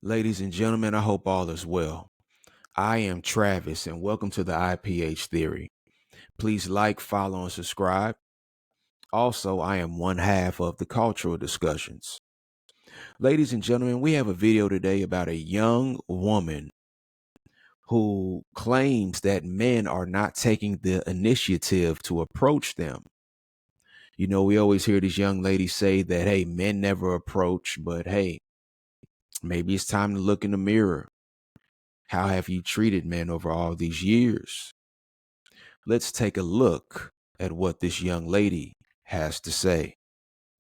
Ladies and gentlemen, I hope all is well. I am Travis, and welcome to the IPH Theory. Please like, follow, and subscribe. Also, I am one half of the Cultural Discussions. Ladies and gentlemen, we have a video today about a young woman who claims that men are not taking the initiative to approach them. You know, we always hear these young ladies say that, hey, men never approach, but hey, maybe it's time to look in the mirror. How have you treated men over all these years? Let's take a look at what this young lady has to say.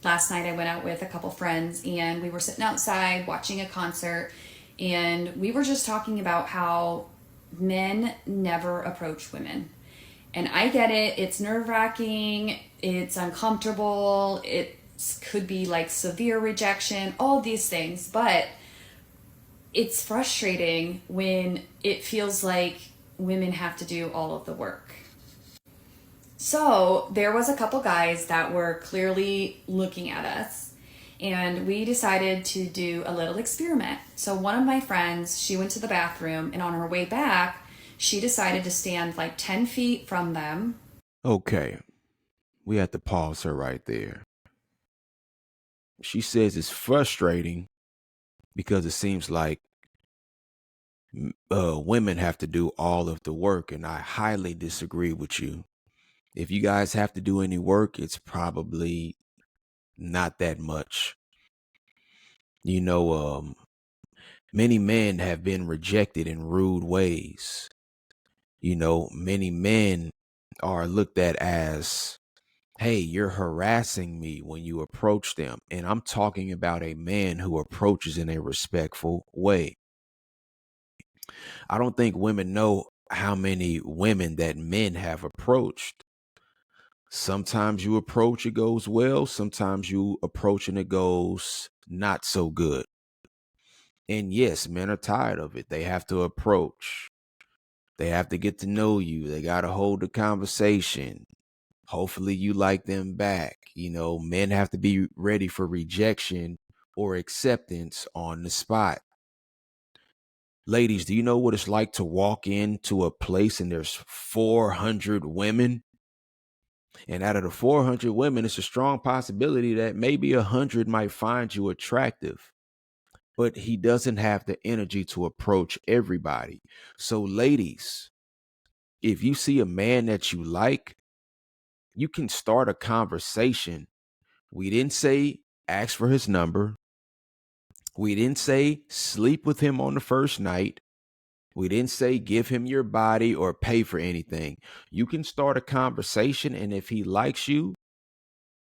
Last night I went out with a couple friends and we were sitting outside watching a concert, and we were just talking about how men never approach women. And I get it, it's nerve-wracking, it's uncomfortable, it could be like severe rejection, all these things, but it's frustrating when it feels like women have to do all of the work. So there was a couple guys that were clearly looking at us, and we decided to do a little experiment. So one of my friends, she went to the bathroom, and on her way back, she decided to stand like 10 feet from them. Okay, we have to pause her right there. She says it's frustrating because it seems like women have to do all of the work, and I highly disagree with you. If you guys have to do any work, it's probably not that much. You know, many men have been rejected in rude ways. You know, many men are looked at as, hey, you're harassing me when you approach them. And I'm talking about a man who approaches in a respectful way. I don't think women know how many women that men have approached. Sometimes you approach, it goes well. Sometimes you approach and it goes not so good. And yes, men are tired of it. They have to approach. They have to get to know you. They got to hold the conversation. Hopefully you like them back. You know, men have to be ready for rejection or acceptance on the spot. Ladies, do you know what it's like to walk into a place and there's 400 women? And out of the 400 women, it's a strong possibility that maybe 100 might find you attractive, but he doesn't have the energy to approach everybody. So, ladies, if you see a man that you like, you can start a conversation. We didn't say ask for his number. We didn't say sleep with him on the first night. We didn't say give him your body or pay for anything. You can start a conversation, and if he likes you,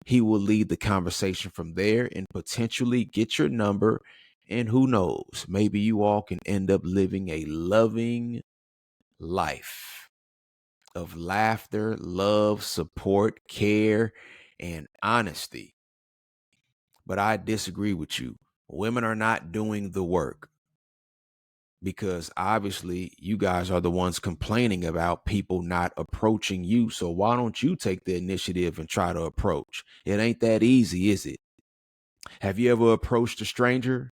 he will lead the conversation from there and potentially get your number. And who knows, maybe you all can end up living a loving life of laughter, love, support, care, and honesty. But I disagree with you. Women are not doing the work because obviously you guys are the ones complaining about people not approaching you. So why don't you take the initiative and try to approach? It ain't that easy, is it? Have you ever approached a stranger?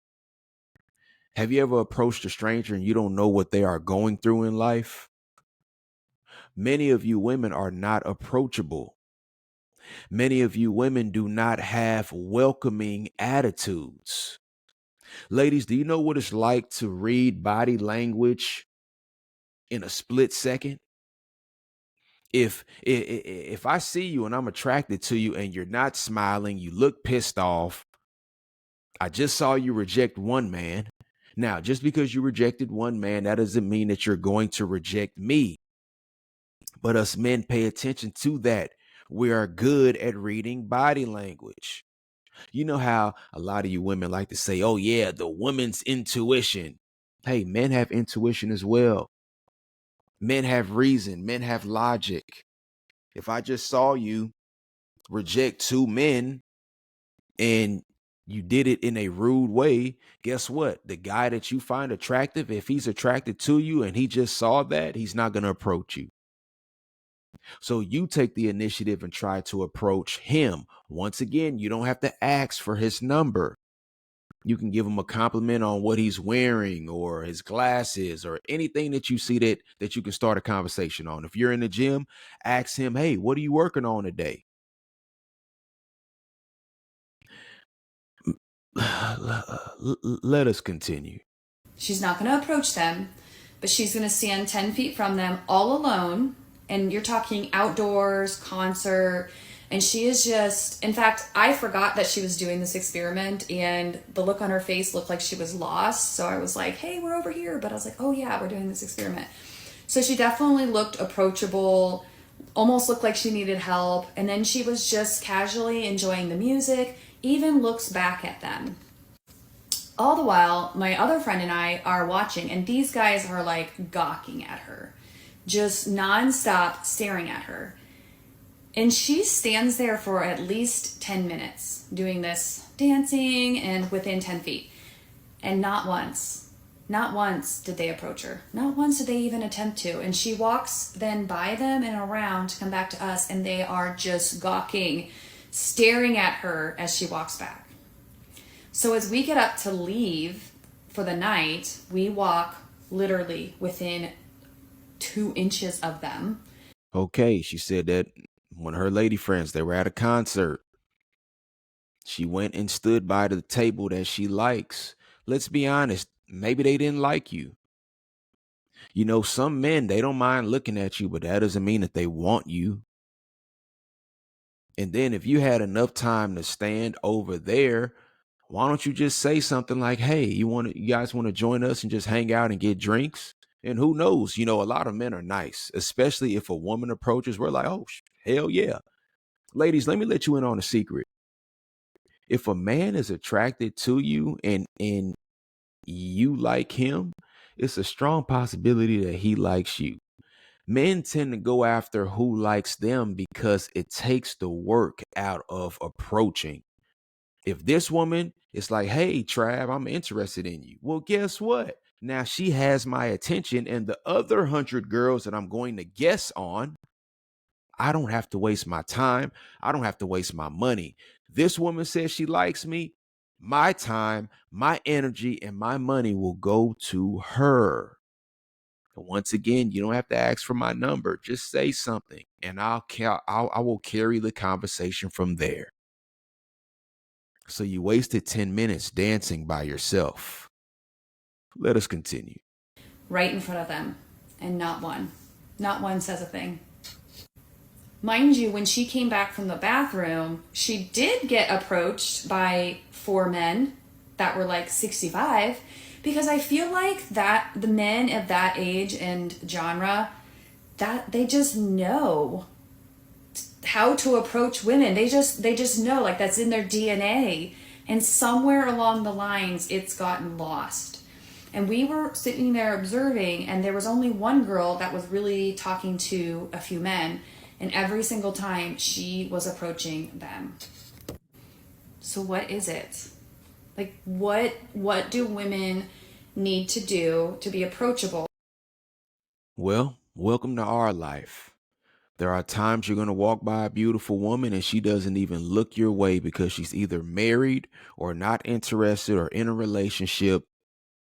Have you ever approached a stranger and you don't know what they are going through in life? Many of you women are not approachable. Many of you women do not have welcoming attitudes. Ladies, do you know what it's like to read body language in a split second? If I see you and I'm attracted to you and you're not smiling, you look pissed off. I just saw you reject one man. Now, just because you rejected one man, that doesn't mean that you're going to reject me. But us men pay attention to that. We are good at reading body language. You know how a lot of you women like to say, oh, yeah, the woman's intuition. Hey, men have intuition as well. Men have reason, men have logic. If I just saw you reject two men and you did it in a rude way, guess what? The guy that you find attractive, if he's attracted to you and he just saw that, he's not going to approach you. So you take the initiative and try to approach him. Once again, you don't have to ask for his number. You can give him a compliment on what he's wearing or his glasses or anything that you see that you can start a conversation on. If you're in the gym, ask him, hey, what are you working on today? Let us continue. She's not going to approach them, but she's going to stand 10 feet from them all alone. And you're talking outdoors, concert. And she is just, in fact, I forgot that she was doing this experiment, and the look on her face looked like she was lost. So I was like, hey, we're over here. But I was like, oh, yeah, we're doing this experiment. So she definitely looked approachable, almost looked like she needed help. And then she was just casually enjoying the music, even looks back at them. All the while, my other friend and I are watching, and these guys are like gawking at her, just nonstop staring at her. And she stands there for at least 10 minutes doing this dancing and within 10 feet. And not once did they approach her. Not once did they even attempt to. And she walks then by them and around to come back to us, and they are just gawking, staring at her as she walks back. So as we get up to leave for the night, we walk literally within 2 inches of them. Okay, she said that one of her lady friends, they were at a concert. She went and stood by the table that she likes. Let's be honest, maybe they didn't like you. You know, some men, they don't mind looking at you, but that doesn't mean that they want you. And then if you had enough time to stand over there, why don't you just say something like, hey, you guys want to join us and just hang out and get drinks? And who knows, you know, a lot of men are nice, especially if a woman approaches, we're like, oh, hell yeah. Ladies, let me let you in on a secret. If a man is attracted to you and you like him, it's a strong possibility that he likes you. Men tend to go after who likes them because it takes the work out of approaching. If this woman is like, hey, Trav, I'm interested in you. Well, guess what? Now she has my attention, and the other 100 girls that I'm going to guess on, I don't have to waste my time. I don't have to waste my money. This woman says she likes me. My time, my energy, and my money will go to her. And once again, you don't have to ask for my number. Just say something, and I will carry the conversation from there. So you wasted 10 minutes dancing by yourself. Let us continue. Right in front of them, and not one says a thing. Mind you, when she came back from the bathroom, she did get approached by 4 men that were like 65, because I feel like that the men of that age and genre, that they just know how to approach women. They just know, like, that's in their DNA. And somewhere along the lines, it's gotten lost. And we were sitting there observing, and there was only one girl that was really talking to a few men, and every single time she was approaching them. So what is it? Like, what do women need to do to be approachable? Well, welcome to our life. There are times you're going to walk by a beautiful woman and she doesn't even look your way because she's either married or not interested or in a relationship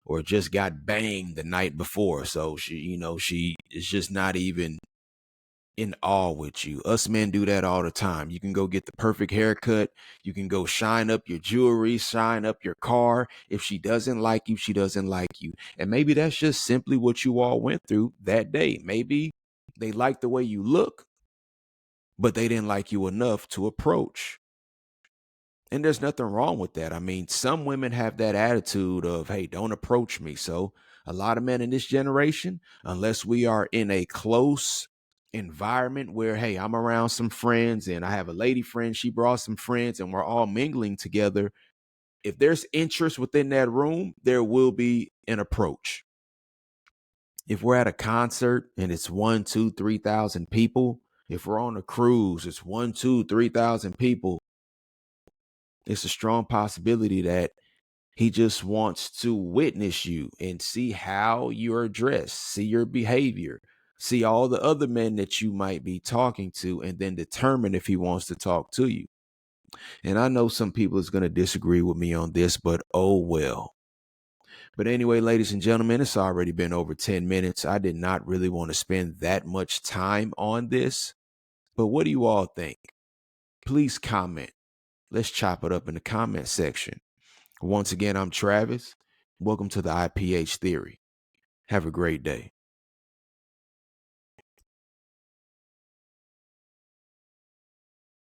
or just got banged the night before. So she is just not even in awe with you. Us men do that all the time. You can go get the perfect haircut. You can go shine up your jewelry, shine up your car. If she doesn't like you, she doesn't like you. And maybe that's just simply what you all went through that day. Maybe they like the way you look, but they didn't like you enough to approach. And there's nothing wrong with that. I mean, some women have that attitude of, hey, don't approach me. So a lot of men in this generation, unless we are in a close environment where, hey, I'm around some friends and I have a lady friend, she brought some friends and we're all mingling together. If there's interest within that room, there will be an approach. If we're at a concert and it's 1, 2, 3,000 people, if we're on a cruise, it's 1, 2, 3,000 people, it's a strong possibility that he just wants to witness you and see how you're dressed, see your behavior, see all the other men that you might be talking to, and then determine if he wants to talk to you. And I know some people is going to disagree with me on this, but oh well. But anyway, ladies and gentlemen, it's already been over 10 minutes. I did not really want to spend that much time on this. But what do you all think? Please comment. Let's chop it up in the comment section. Once again, I'm Travis. Welcome to the IPH Theory. Have a great day.